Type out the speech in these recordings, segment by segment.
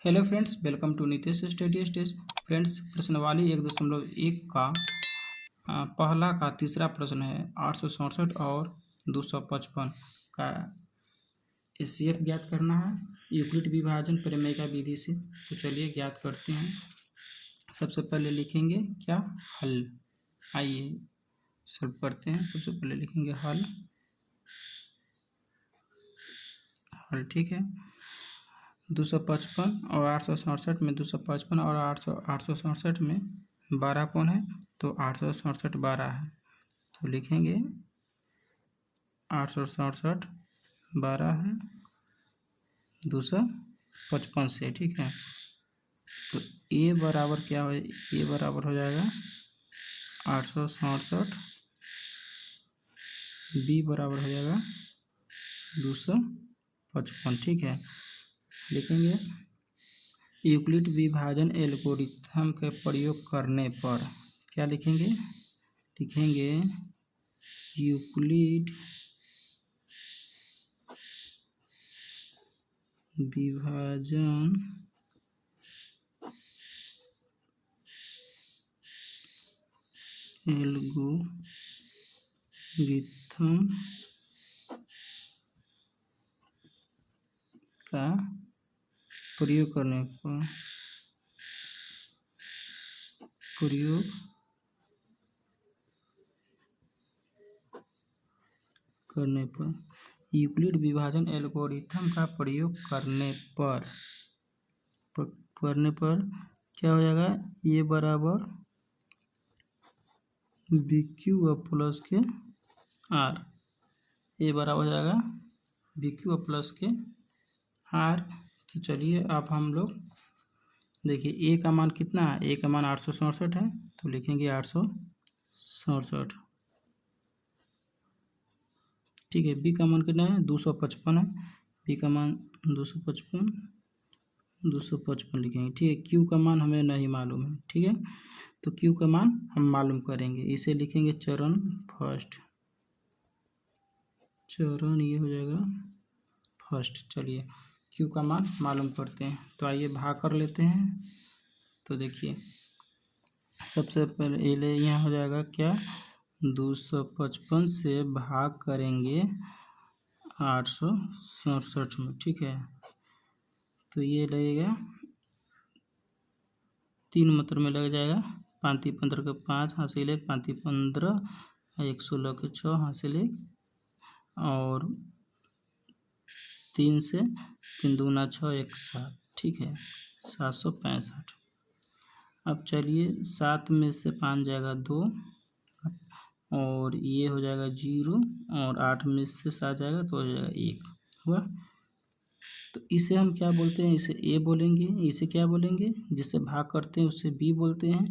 Hello friends, welcome to Nitesh study stage. Friends, प्रश्नवाली 1.1 का पहला का तीसरा प्रश्न है 867 और 255 का एचसीएफ ज्ञात करना है यूक्लिड विभाजन प्रमेय का विधि से। तो चलिए ज्ञात करते हैं। सबसे पहले लिखेंगे क्या, हल। आइए सॉल्व करते हैं। सबसे पहले लिखेंगे हल। ठीक है। 255 और 867 में 255 और 867 में 12 कौन है, तो 867 12 है। तो लिखेंगे 867 12 है 255 से। ठीक है। तो ए बराबर क्या हो, ए बराबर हो जाएगा 867, बी बराबर हो जाएगा 255। ठीक है। लिखेंगे यूक्लिड विभाजन एल्गोरिथम के प्रयोग करने पर क्या लिखेंगे, यूक्लिड विभाजन एल्गोरिथम का प्रयोग करने पर यूक्लिड विभाजन एल्गोरिथम का प्रयोग करने पर क्या हो जाएगा, ये बराबर बी क्यू प्लस के आर। ये बराबर हो जाएगा बी क्यू प्लस के आर। तो चलिए अब हम लोग देखिए ए का मान कितना है, ए का मान 867 है। तो लिखेंगे 867। ठीक है। बी का मान कितना है, 255 है। बी का मान 255 लिखेंगे। ठीक है। क्यू का मान हमें नहीं मालूम है। ठीक है। तो क्यू का मान हम मालूम करेंगे। इसे लिखेंगे चरण फर्स्ट। चरण ये हो जाएगा फर्स्ट। चलिए क्यू का मान मालूम करते हैं। तो आइए भाग कर लेते हैं। तो देखिए सबसे पहले ले यहाँ हो जाएगा क्या, 255 से भाग करेंगे 867 में। ठीक है। तो ये लगेगा 3 मतलब में लग जाएगा। 5 × 15 के 5 हासिल 1, 5 × 15 116 के 6 हासिल 1, और 3 से 3 दूना 6 1 7। ठीक है। 765। अब चलिए 7 में से 5 जाएगा 2, और ये हो जाएगा 0, और 8 में से 7 जाएगा तो हो जाएगा 1 हुआ। तो इसे हम क्या बोलते हैं, इसे ए बोलेंगे। इसे क्या बोलेंगे, जिससे भाग करते हैं उसे बी बोलते हैं,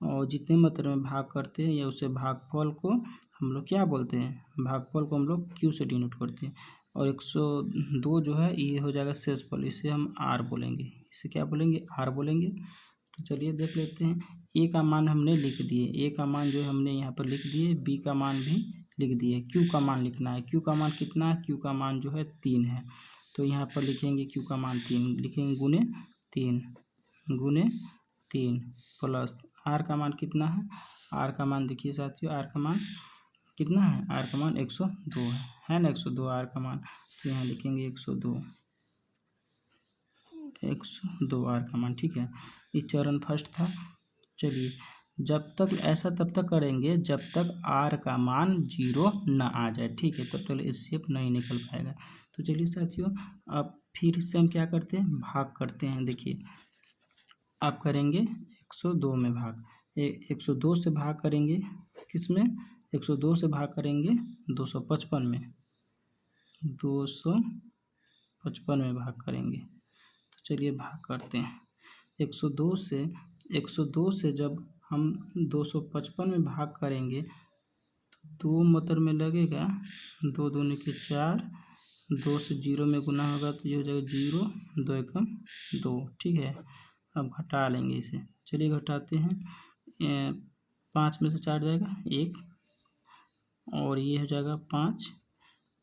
और जितने मात्रा में भाग करते हैं या उसे भागफल को हम लोग क्या बोलते हैं, भागफल को हम लोग क्यू से डिनोट करते हैं। और 102 जो है ये हो जाएगा शेषफल, इसे हम आर बोलेंगे। इसे क्या बोलेंगे, आर बोलेंगे। तो चलिए देख लेते हैं। ए का मान हमने लिख दिए, ए का मान जो है हमने यहाँ पर लिख दिए, बी का मान भी लिख दिए। क्यू का मान लिखना है। क्यू का मान कितना है, क्यू का मान जो है 3 है। तो यहाँ पर लिखेंगे क्यू का मान 3 लिखेंगे, गुने 3 प्लस आर का मान कितना है। आर का मान देखिए साथियों, आर का मान कितना है, आर का मान 102 है ना, 102 आर का मान। तो यहाँ लिखेंगे 102 आर का मान। ठीक है। ये चरण फर्स्ट था। चलिए जब तक ऐसा तब तक करेंगे जब तक आर का मान 0 ना आ जाए। ठीक है। तब तक एचसीएफ नहीं निकल पाएगा। तो चलिए साथियों अब फिर से हम क्या करते हैं, भाग करते हैं। देखिए आप करेंगे 102 में भाग, 102 से भाग करेंगे किस में, 102 से भाग करेंगे 255 में, 255 में भाग करेंगे। तो चलिए भाग करते हैं। 102 से जब हम 255 में भाग करेंगे तो 2 मतलब में लगेगा 2 दूनी के 4, 2 से 0 में गुना होगा तो ये हो जाएगा 0, 2 एकम 2। ठीक है। अब घटा लेंगे इसे। चलिए घटाते हैं। 5 में से 4 जाएगा 1, और ये हो जाएगा 5,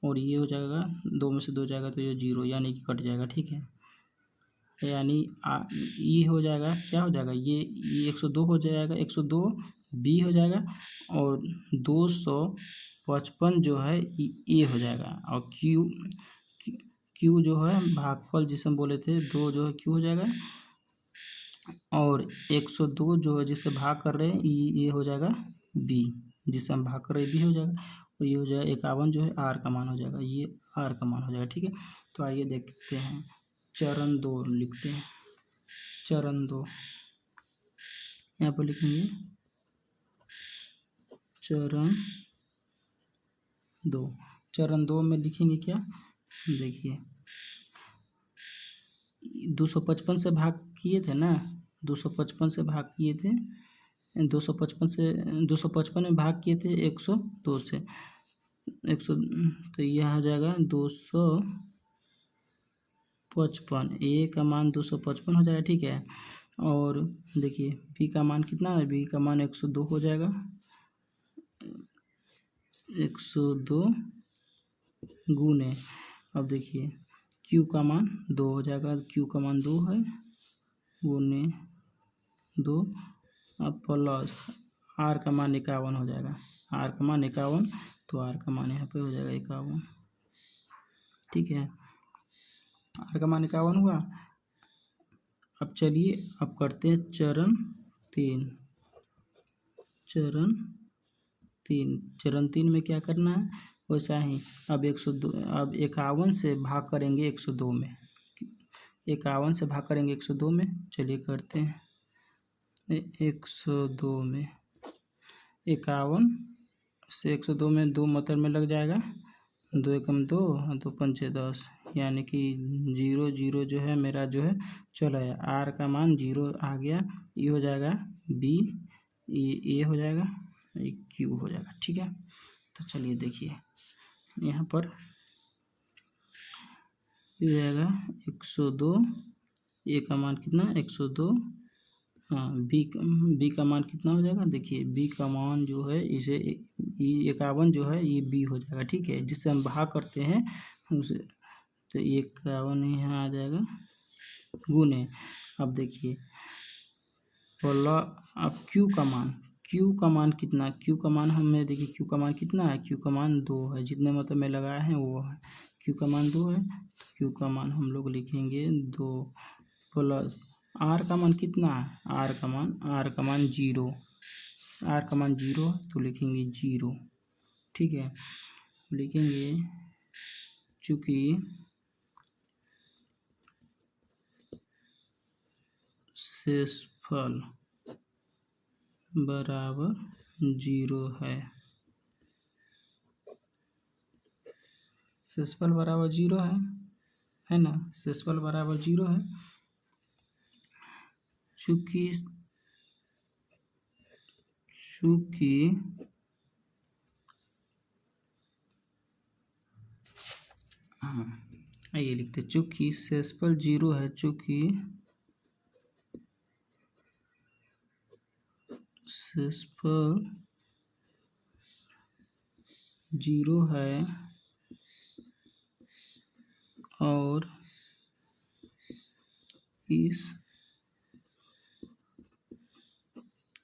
और ये हो जाएगा 2 में से 2 जाएगा तो ये 0, यानी कि कट जाएगा। ठीक है। यानी ई हो जाएगा, क्या हो जाएगा, ये 102 हो जाएगा, 102 बी हो जाएगा, और 255 जो है ए हो जाएगा, और क्यू जो है भागफल जिसे हम बोले थे 2 जो है क्यू हो जाएगा, और 102 जो है जिससे भाग कर रहे हैं ये हो जाएगा बी, जिससे हम भाग कर रहे हैं बी हो जाएगा, और ये हो जाएगा 51 जो है आर का मान हो जाएगा, ये आर का मान हो जाएगा। ठीक है, तो आइए देखते हैं चरण 2 लिखते हैं। चरण 2 यहाँ पर लिखेंगे चरण 2। चरण 2 में लिखेंगे क्या, देखिए 255 से भाग किए थे ना, 255 से भाग किए थे, 255 में भाग किए थे 102 से, 100, तो यह हो जाएगा 255, ए का मान 255 हो जाएगा। ठीक है, और देखिए बी का मान कितना है, बी का मान 102 हो जाएगा, 102 गुने, अब देखिए क्यू का मान 2 हो जाएगा, क्यू का मान 2 है, गुने 2, अब प्लस आर का मान 51 हो जाएगा, आर का मान 51, तो आर का मान यहाँ पे हो जाएगा 51। ठीक है, आर का मान 51 हुआ। अब चलिए अब करते हैं चरण 3। चरण 3 में क्या करना है, वैसा ही अब 102, अब 51 से भाग करेंगे 102 में, 51 से भाग करेंगे 102 में, चलिए करते हैं 102 में, 51 से 102 में 2 मतलब में लग जाएगा, 2 एकम 2, 2 पंचे 10, यानी कि 0 0 जो है मेरा जो है चला है, आर का मान 0 आ गया, ये हो जाएगा बी, ये हो जाएगा, ये क्यू हो जाएगा। ठीक है, तो चलिए देखिए यहाँ पर ये हो जाएगा 102, ए का मान कितना 102, हाँ बी का मान कितना हो जाएगा, देखिए बी का मान जो है इसे 51 जो है ये बी हो जाएगा। ठीक है, जिससे हम भाग करते हैं उसे, तो 51 यहाँ आ जाएगा गुने, अब देखिए बोला अब क्यू का मान कितना, क्यू का मान हमें देखिए क्यू का मान कितना है, क्यू का मान 2 है, जितने मतलब में लगाए हैं वो है, क्यू का मान 2 है, तो क्यू का मान हम लोग लिखेंगे 2, प्लस आर का मान कितना है, आर का मान 0, आर का मान 0 तो लिखेंगे 0। ठीक है, लिखेंगे चूँकि शेषफल बराबर 0 है, शेषफल बराबर 0 है ना, शेषफल बराबर 0 है, चूँकि हाँ आइए लिखते, चूँकि शेषफल 0 है, चूँकि शेषफल 0 है और इस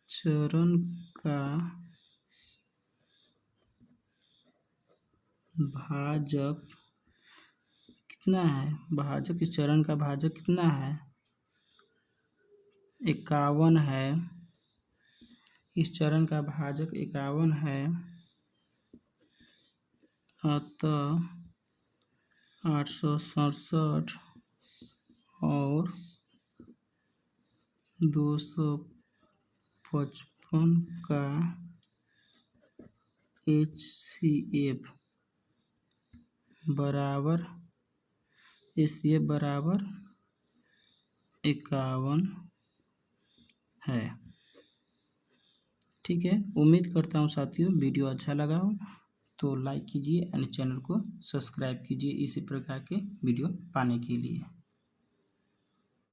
चरण का भाजक कितना है, भाजक इस चरण का भाजक कितना है 51 है, इस चरण का भाजक 51 है, अतः 867 और 255 का HCF बराबर 51 है। ठीक है, उम्मीद करता हूँ साथियों वीडियो अच्छा लगा हो तो लाइक कीजिए और चैनल को सब्सक्राइब कीजिए इसी प्रकार के वीडियो पाने के लिए।